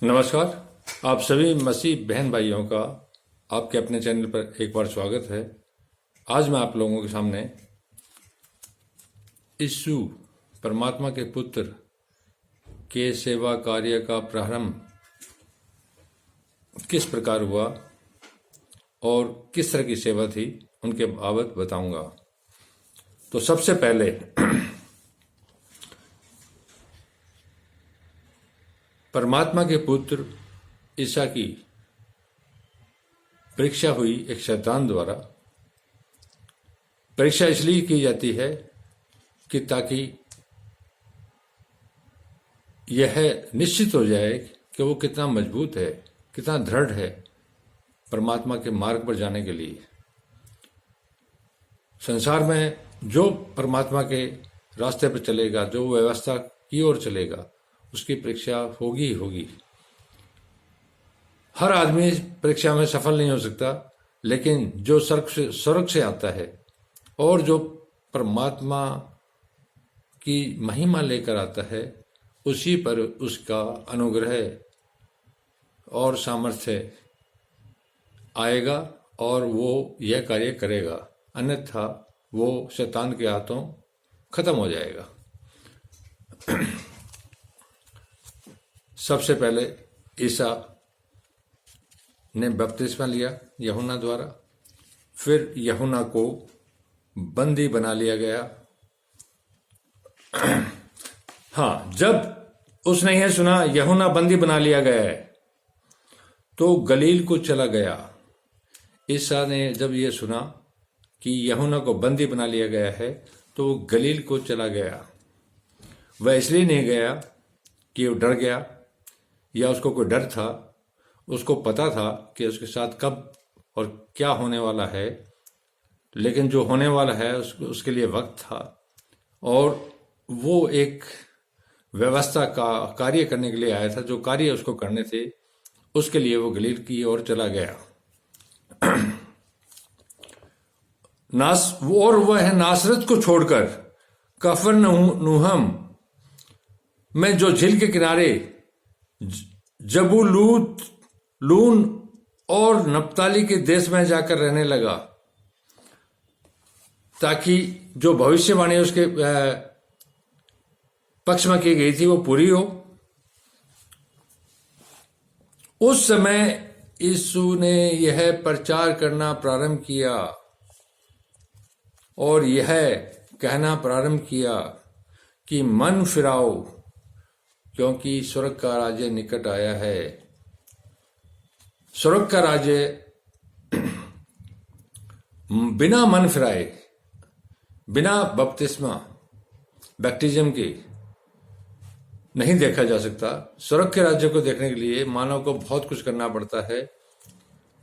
नमस्कार। आप सभी मसीह बहन भाइयों का आपके अपने चैनल पर एक बार स्वागत है। आज मैं आप लोगों के सामने यीशु परमात्मा के पुत्र के सेवा कार्य का प्रारंभ किस प्रकार हुआ और किस तरह की सेवा थी उनके बाबत बताऊंगा। तो सबसे पहले परमात्मा के पुत्र ईसा की परीक्षा हुई एक शैतान द्वारा। परीक्षा इसलिए की जाती है कि ताकि यह निश्चित हो जाए कि वो कितना मजबूत है, कितना दृढ़ है परमात्मा के मार्ग पर जाने के लिए। संसार में जो परमात्मा के रास्ते पर चलेगा, जो व्यवस्था की ओर चलेगा, उसकी परीक्षा होगी ही होगी। हर आदमी परीक्षा में सफल नहीं हो सकता, लेकिन जो स्वर्ग से आता है और जो परमात्मा की महिमा लेकर आता है, उसी पर उसका अनुग्रह और सामर्थ्य आएगा और वो यह कार्य करेगा, अन्यथा वो शैतान के हाथों खत्म हो जाएगा। सबसे पहले ईसा ने बपतिस्मा लिया यूहन्ना द्वारा, फिर यूहन्ना को बंदी बना लिया गया। हाँ, जब उसने यह सुना यूहन्ना बंदी बना लिया गया है तो गलील को चला गया। ईसा ने जब यह सुना कि यूहन्ना को बंदी बना लिया गया है तो वो गलील को चला गया। वह इसलिए नहीं गया कि वो डर गया या उसको कोई डर था। उसको पता था कि उसके साथ कब और क्या होने वाला है, लेकिन जो होने वाला है उसके लिए वक्त था और वो एक व्यवस्था का कार्य करने के लिए आया था। जो कार्य उसको करने थे उसके लिए वो गलील की ओर चला गया। और वह नासरत को छोड़कर कफरनहूम में जो झील के किनारे जबूलून और नप्ताली के देश में जाकर रहने लगा, ताकि जो भविष्यवाणी उसके पक्ष में की गई थी वो पूरी हो। उस समय यीशु ने यह प्रचार करना प्रारंभ किया और यह कहना प्रारंभ किया कि मन फिराओ, क्योंकि स्वर्ग का राज्य निकट आया है। स्वर्ग का राज्य बिना मन फिराए, बिना बैप्टिज्म के नहीं देखा जा सकता। स्वर्ग के राज्य को देखने के लिए मानव को बहुत कुछ करना पड़ता है।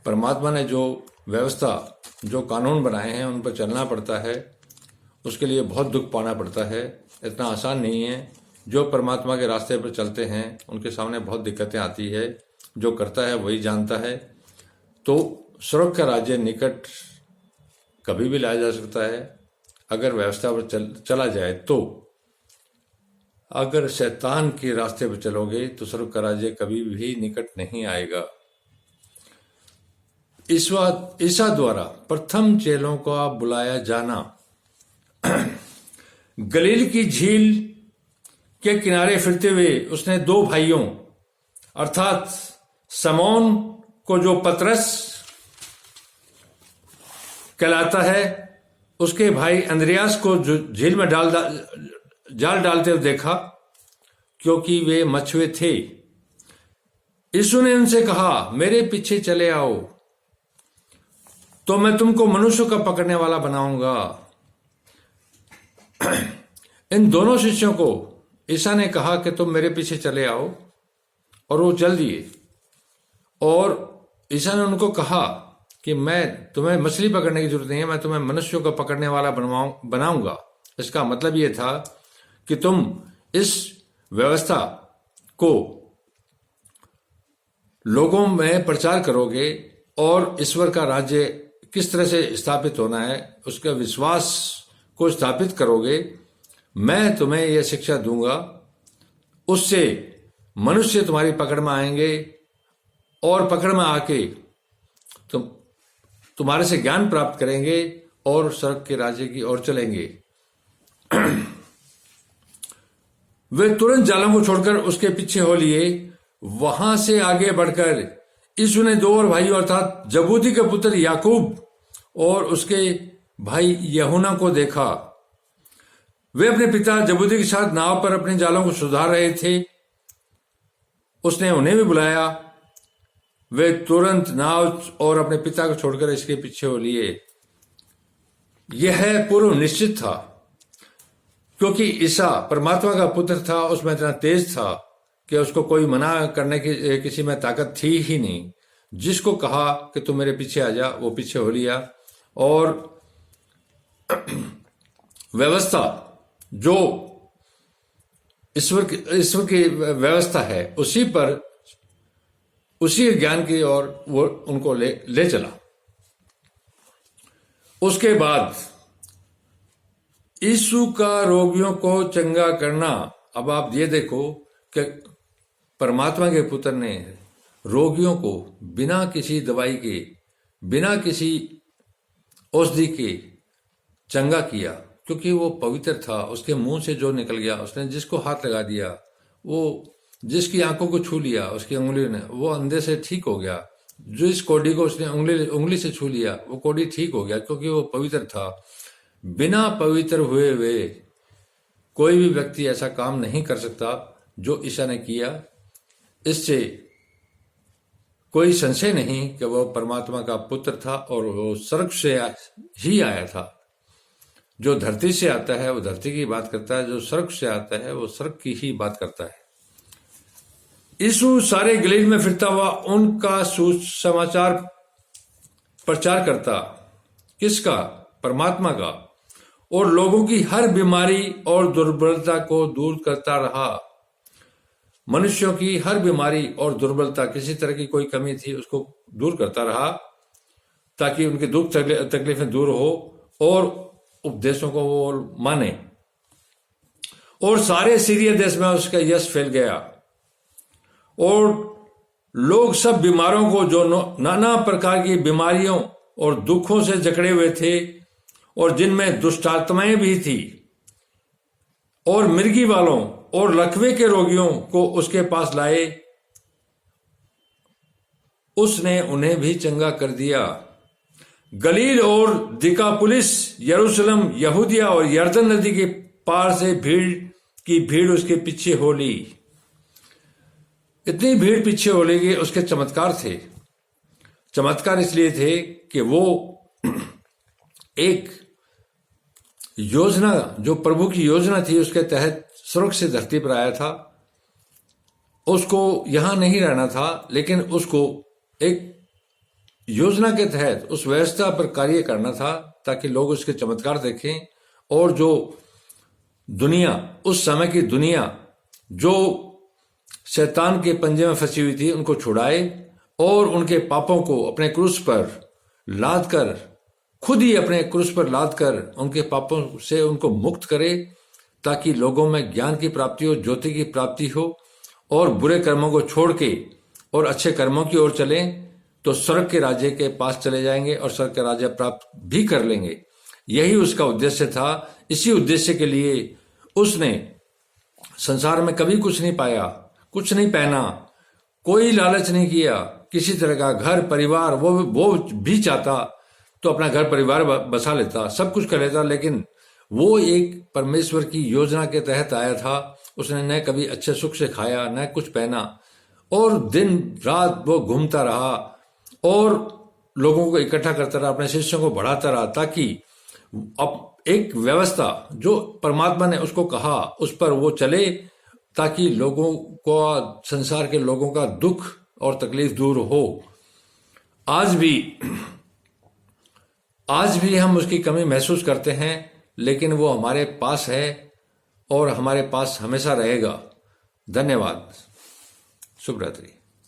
परमात्मा ने जो व्यवस्था, जो कानून बनाए हैं उन पर चलना पड़ता है। उसके लिए बहुत दुख पाना पड़ता है। इतना आसान नहीं है। जो परमात्मा के रास्ते पर चलते हैं उनके सामने बहुत दिक्कतें आती है। जो करता है वही जानता है। तो स्वर्ग का राज्य निकट कभी भी लाया जा सकता है अगर व्यवस्था पर चला जाए। तो अगर शैतान के रास्ते पर चलोगे तो स्वर्ग का राज्य कभी भी निकट नहीं आएगा। ईसा द्वारा प्रथम चेलों का बुलाया जाना। गलील की झील के किनारे फिरते हुए उसने दो भाइयों अर्थात समौन को, जो पतरस कहलाता है, उसके भाई अंद्रयास को जो झील में जाल डालते हुए देखा, क्योंकि वे मछुए थे। यीशु ने उनसे कहा, मेरे पीछे चले आओ तो मैं तुमको मनुष्य का पकड़ने वाला बनाऊंगा। इन दोनों शिष्यों को ईसा ने कहा कि तुम मेरे पीछे चले आओ, और वो चल दिए। और ईसा ने उनको कहा कि मैं तुम्हें मछली पकड़ने की जरूरत नहीं है, मैं तुम्हें मनुष्यों को पकड़ने वाला बनाऊंगा। इसका मतलब ये था कि तुम इस व्यवस्था को लोगों में प्रचार करोगे और ईश्वर का राज्य किस तरह से स्थापित होना है उसका विश्वास को स्थापित करोगे। मैं तुम्हें यह शिक्षा दूंगा, उससे मनुष्य तुम्हारी पकड़ में आएंगे और पकड़ में आके तुम्हारे से ज्ञान प्राप्त करेंगे और स्वर्ग के राज्य की ओर चलेंगे। वे तुरंत जालों को छोड़कर उसके पीछे हो लिए। वहां से आगे बढ़कर यीशु ने दो और भाइयों अर्थात जबूदी के पुत्र याकूब और उसके भाई यूहन्ना को देखा। वे अपने पिता जबूदी के साथ नाव पर अपने जालों को सुधार रहे थे। उसने उन्हें भी बुलाया। वे तुरंत नाव और अपने पिता को छोड़कर इसके पीछे हो लिए। यह पूर्व निश्चित था, क्योंकि ईसा परमात्मा का पुत्र था। उसमें इतना तेज था कि उसको कोई मना करने की किसी में ताकत थी ही नहीं। जिसको कहा कि तू मेरे पीछे आ जा, वो पीछे हो लिया। और व्यवस्था जो ईश्वर की व्यवस्था है, उसी ज्ञान की ओर वो उनको ले चला। उसके बाद यीशु का रोगियों को चंगा करना। अब आप ये देखो कि परमात्मा के पुत्र ने रोगियों को बिना किसी दवाई के, बिना किसी औषधि के चंगा किया, क्योंकि वो पवित्र था। उसके मुंह से जो निकल गया, उसने जिसको हाथ लगा दिया, वो जिसकी आंखों को छू लिया उसकी उंगली ने, वो अंधे से ठीक हो गया। जिस कोढ़ी को उसने उंगली से छू लिया, वो कोढ़ी ठीक हो गया, क्योंकि वो पवित्र था। बिना पवित्र हुए वे कोई भी व्यक्ति ऐसा काम नहीं कर सकता जो ईसा ने किया। इससे कोई संशय नहीं कि वो परमात्मा का पुत्र था और वो स्वर्ग से ही आया था। जो धरती से आता है वो धरती की बात करता है, जो स्वर्ग से आता है वो स्वर्ग की ही बात करता है। यीशु सारे गलील में फिरता हुआ उनका सुसमाचार प्रचार करता। किसका? परमात्मा का। और लोगों की हर बीमारी और दुर्बलता को दूर करता रहा। मनुष्यों की हर बीमारी और दुर्बलता, किसी तरह की कोई कमी थी, उसको दूर करता रहा, ताकि उनके दुख तकलीफें दूर हो और उपदेशों को वो माने। और सारे सीरिया देश में उसका यश फैल गया। और लोग सब बीमारों को, जो नाना प्रकार की बीमारियों और दुखों से जकड़े हुए थे और जिनमें दुष्टात्माएं भी थी, और मिर्गी वालों और लकवे के रोगियों को उसके पास लाए। उसने उन्हें भी चंगा कर दिया। गलील और दिकापुलिस, यरूशलेम, यहूदिया और यरदन नदी के पार से भीड़ उसके पीछे हो ली। इतनी भीड़ पीछे हो ली कि उसके चमत्कार थे। चमत्कार इसलिए थे कि वो एक योजना, जो प्रभु की योजना थी, उसके तहत स्वर्ग से धरती पर आया था। उसको यहां नहीं रहना था, लेकिन उसको एक योजना के तहत उस व्यवस्था पर कार्य करना था, ताकि लोग उसके चमत्कार देखें और जो दुनिया, उस समय की दुनिया जो शैतान के पंजे में फंसी हुई थी, उनको छुड़ाए और उनके पापों को अपने क्रूस पर लाद कर, खुद ही अपने क्रूस पर लाद कर उनके पापों से उनको मुक्त करे, ताकि लोगों में ज्ञान की प्राप्ति हो, ज्योति की प्राप्ति हो और बुरे कर्मों को छोड़ के और अच्छे कर्मों की ओर चलें, तो स्वर्ग के राज्य के पास चले जाएंगे और स्वर्ग का राज्य प्राप्त भी कर लेंगे। यही उसका उद्देश्य था। इसी उद्देश्य के लिए उसने संसार में कभी कुछ नहीं पाया, कुछ नहीं पहना, कोई लालच नहीं किया, किसी तरह का घर परिवार, वो भी चाहता तो अपना घर परिवार बसा लेता, सब कुछ कर लेता, लेकिन वो एक परमेश्वर की योजना के तहत आया था। उसने न कभी अच्छे सुख से खाया, न कुछ पहना, और दिन रात वो घूमता रहा और लोगों को इकट्ठा करता रहा, अपने शिष्यों को बढ़ाता रहा, ताकि अब एक व्यवस्था जो परमात्मा ने उसको कहा उस पर वो चले, ताकि लोगों को, संसार के लोगों का दुख और तकलीफ दूर हो। आज भी हम उसकी कमी महसूस करते हैं, लेकिन वो हमारे पास है और हमारे पास हमेशा रहेगा। धन्यवाद। शुभ रात्रि।